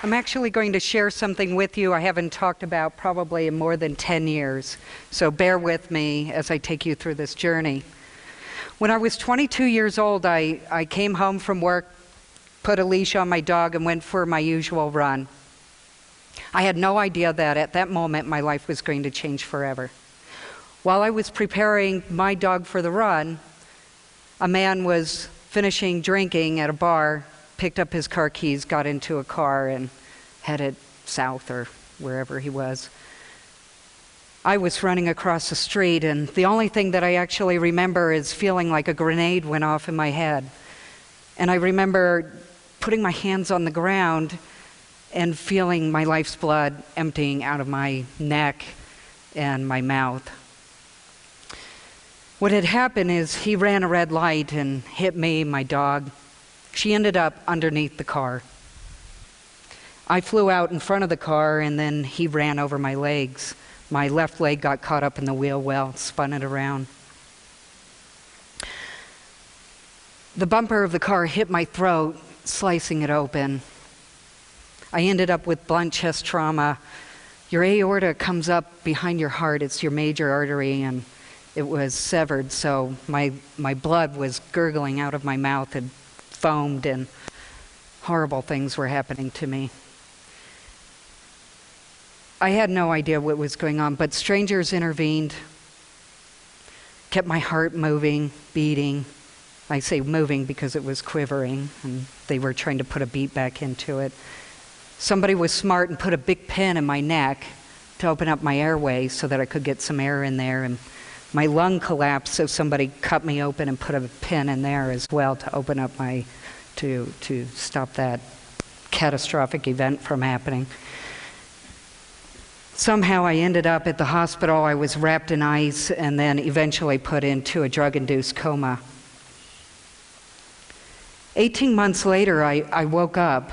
I'm actually going to share something with you I haven't talked about probably in more than 10 years, so bear with me as I take you through this journey. When I was 22 years old, I came home from work, put a leash on my dog, and went for my usual run. I had no idea that at that moment my life was going to change forever. While I was preparing my dog for the run, a man was finishing drinking at a bar, picked up his car keys, got into a car, and headed south or wherever he was. I was running across the street, and the only thing that I actually remember is feeling like a grenade went off in my head. And I remember putting my hands on the ground and feeling my life's blood emptying out of my neck and my mouth. What had happened is he ran a red light and hit me, my dog. She ended up underneath the car. I flew out in front of the car, and then he ran over my legs. My left leg got caught up in the wheel well, spun it around. The bumper of the car hit my throat, slicing it open. I ended up with blunt chest trauma. Your aorta comes up behind your heart. It's your major artery, and it was severed, so my blood was gurgling out of my mouth and foamed, and horrible things were happening to me. I had no idea what was going on, but strangers intervened, kept my heart moving, beating. I say moving because it was quivering, and they were trying to put a beat back into it. Somebody was smart and put a big pin in my neck to open up my airway so that I could get some air in there, and my lung collapsed, so somebody cut me open and put a pin in there as well to open up to stop that catastrophic event from happening. Somehow I ended up at the hospital. I was wrapped in ice and then eventually put into a drug-induced coma. 18 months later, I woke up.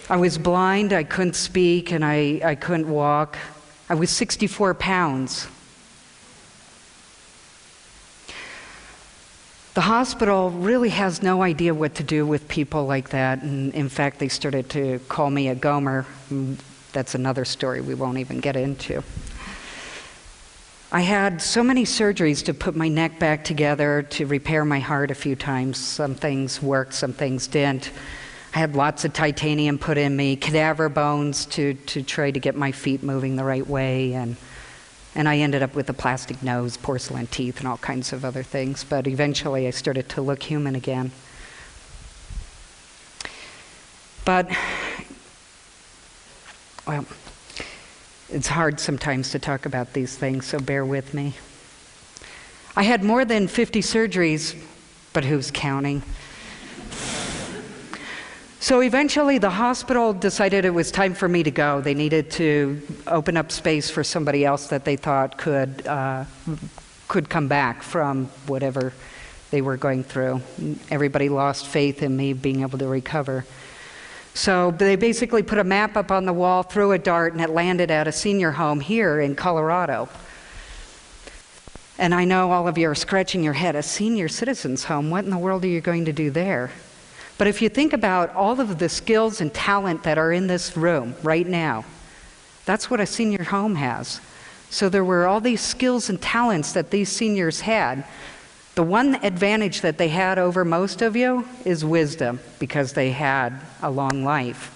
I was blind, I couldn't speak, and I couldn't walk. I was 64 pounds. The hospital really has no idea what to do with people like that, and in fact, they started to call me a gomer. That's another story we won't even get into. I had so many surgeries to put my neck back together, to repair my heart a few times. Some things worked, some things didn't. I had lots of titanium put in me, cadaver bones to try to get my feet moving the right way, and I ended up with a plastic nose, porcelain teeth, and all kinds of other things. But eventually I started to look human again. But, well, it's hard sometimes to talk about these things, so bear with me. I had more than 50 surgeries, but who's counting? So eventually the hospital decided it was time for me to go. They needed to open up space for somebody else that they thought could come back from whatever they were going through. Everybody lost faith in me being able to recover. So they basically put a map up on the wall, threw a dart, and it landed at a senior home here in Colorado. And I know all of you are scratching your head, a senior citizens home, what in the world are you going to do there? But if you think about all of the skills and talent that are in this room right now, that's what a senior home has. So there were all these skills and talents that these seniors had. The one advantage that they had over most of you is wisdom, because they had a long life.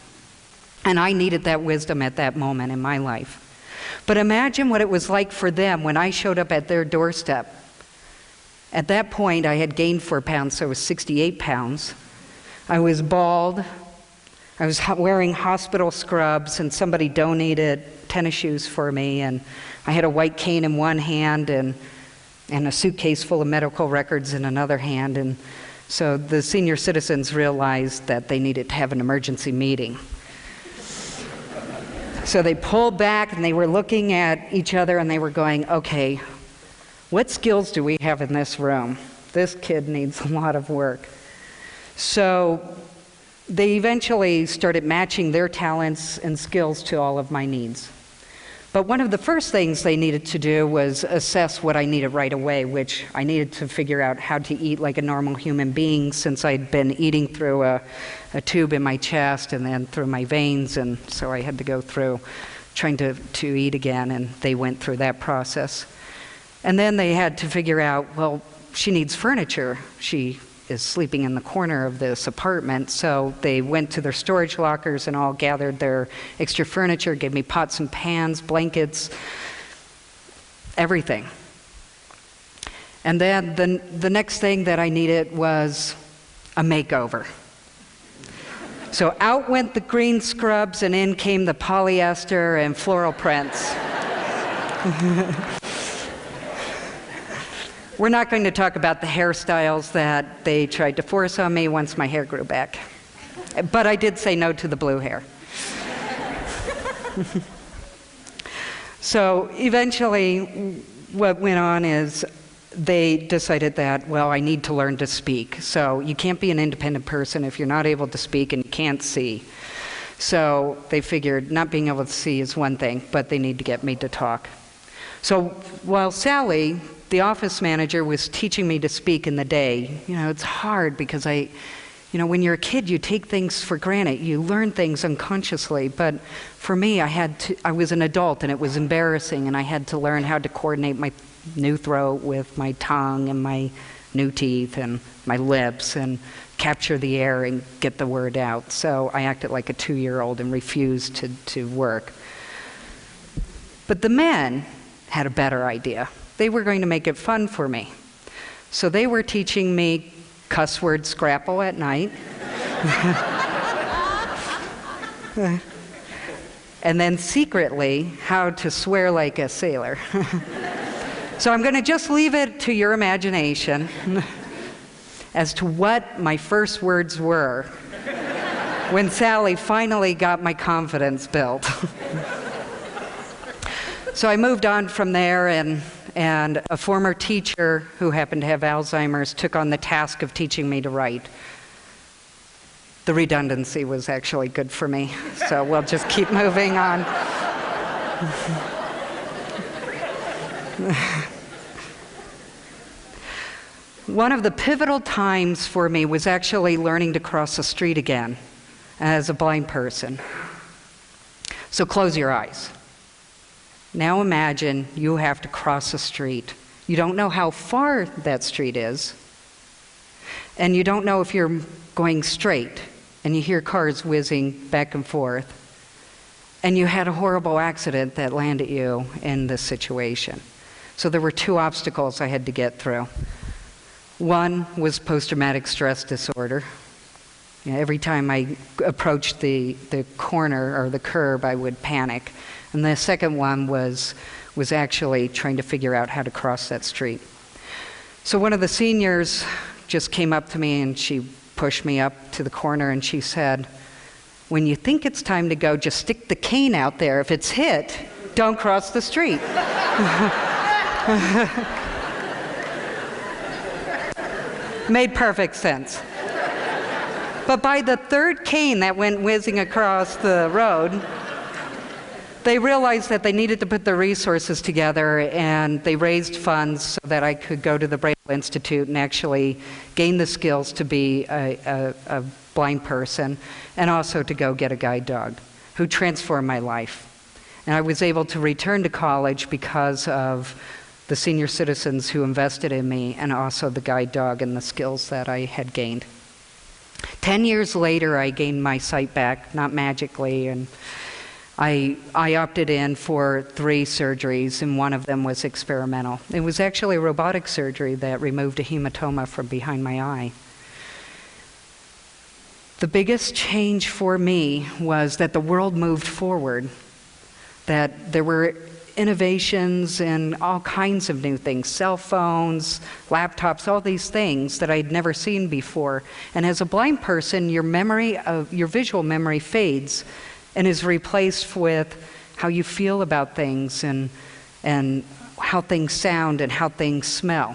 And I needed that wisdom at that moment in my life. But imagine what it was like for them when I showed up at their doorstep. At that point, I had gained 4 pounds, so I was 68 pounds. I was bald. I was wearing hospital scrubs, and somebody donated tennis shoes for me, and I had a white cane in one hand and a suitcase full of medical records in another hand. And so the senior citizens realized that they needed to have an emergency meeting. So they pulled back and they were looking at each other and they were going, okay, what skills do we have in this room? This kid needs a lot of work. So they eventually started matching their talents and skills to all of my needs. But one of the first things they needed to do was assess what I needed right away, which I needed to figure out how to eat like a normal human being, since I'd been eating through a tube in my chest and then through my veins, and so I had to go through trying to eat again, and they went through that process. And then they had to figure out, well, she needs furniture. She is sleeping in the corner of this apartment. So they went to their storage lockers and all gathered their extra furniture, gave me pots and pans, blankets, everything. And then the next thing that I needed was a makeover. So out went the green scrubs and in came the polyester and floral prints. We're not going to talk about the hairstyles that they tried to force on me once my hair grew back. But I did say no to the blue hair. So eventually, what went on is they decided that, well, I need to learn to speak. So you can't be an independent person if you're not able to speak and you can't see. So they figured not being able to see is one thing, but they need to get me to talk. So while Sally, the office manager, was teaching me to speak in the day, it's hard because when you're a kid, you take things for granted. You learn things unconsciously. But for me, I was an adult and it was embarrassing, and I had to learn how to coordinate my new throat with my tongue and my new teeth and my lips and capture the air and get the word out. So I acted like a 2-year-old and refused to work. But the men had a better idea. They were going to make it fun for me. So they were teaching me cuss word scrapple at night. And then secretly, how to swear like a sailor. So I'm going to just leave it to your imagination as to what my first words were when Sally finally got my confidence built. So I moved on from there, and a former teacher who happened to have Alzheimer's took on the task of teaching me to write. The redundancy was actually good for me, so we'll just keep moving on. One of the pivotal times for me was actually learning to cross the street again as a blind person. So close your eyes. Now imagine you have to cross a street. You don't know how far that street is, and you don't know if you're going straight, and you hear cars whizzing back and forth, and you had a horrible accident that landed you in this situation. So there were 2 obstacles I had to get through. One was post-traumatic stress disorder. Every time I approached the corner or the curb, I would panic. And the second one was actually trying to figure out how to cross that street. So one of the seniors just came up to me and she pushed me up to the corner and she said, "When you think it's time to go, just stick the cane out there. If it's hit, don't cross the street." Made perfect sense. But by the 3rd cane that went whizzing across the road, they realized that they needed to put their resources together, and they raised funds so that I could go to the Braille Institute and actually gain the skills to be a blind person, and also to go get a guide dog who transformed my life. And I was able to return to college because of the senior citizens who invested in me, and also the guide dog and the skills that I had gained. 10 years later, I gained my sight back, not magically, and I opted in for 3 surgeries, and one of them was experimental. It was actually a robotic surgery that removed a hematoma from behind my eye. The biggest change for me was that the world moved forward, that there were innovations and all kinds of new things, cell phones, laptops, all these things that I'd never seen before. And as a blind person, your visual memory fades and is replaced with how you feel about things and how things sound and how things smell.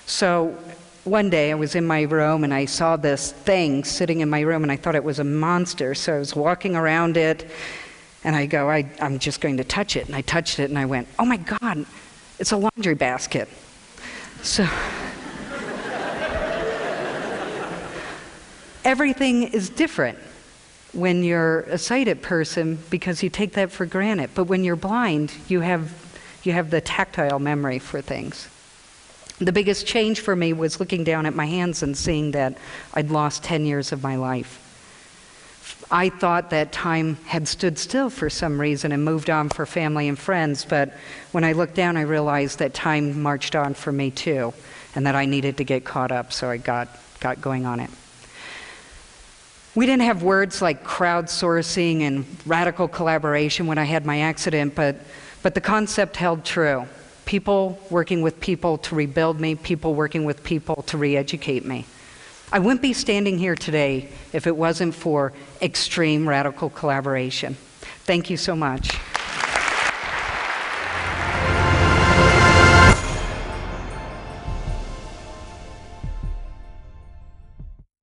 So one day I was in my room and I saw this thing sitting in my room and I thought it was a monster. So I was walking around it And I go, I'm just going to touch it. And I touched it and I went, oh my God, it's a laundry basket. So everything is different when you're a sighted person because you take that for granted. But when you're blind, you have the tactile memory for things. The biggest change for me was looking down at my hands and seeing that I'd lost 10 years of my life. I thought that time had stood still for some reason and moved on for family and friends, but when I looked down, I realized that time marched on for me too, and that I needed to get caught up, so I got going on it. We didn't have words like crowdsourcing and radical collaboration when I had my accident, but the concept held true. People working with people to rebuild me, people working with people to re-educate me. I wouldn't be standing here today if it wasn't for extreme radical collaboration. Thank you so much.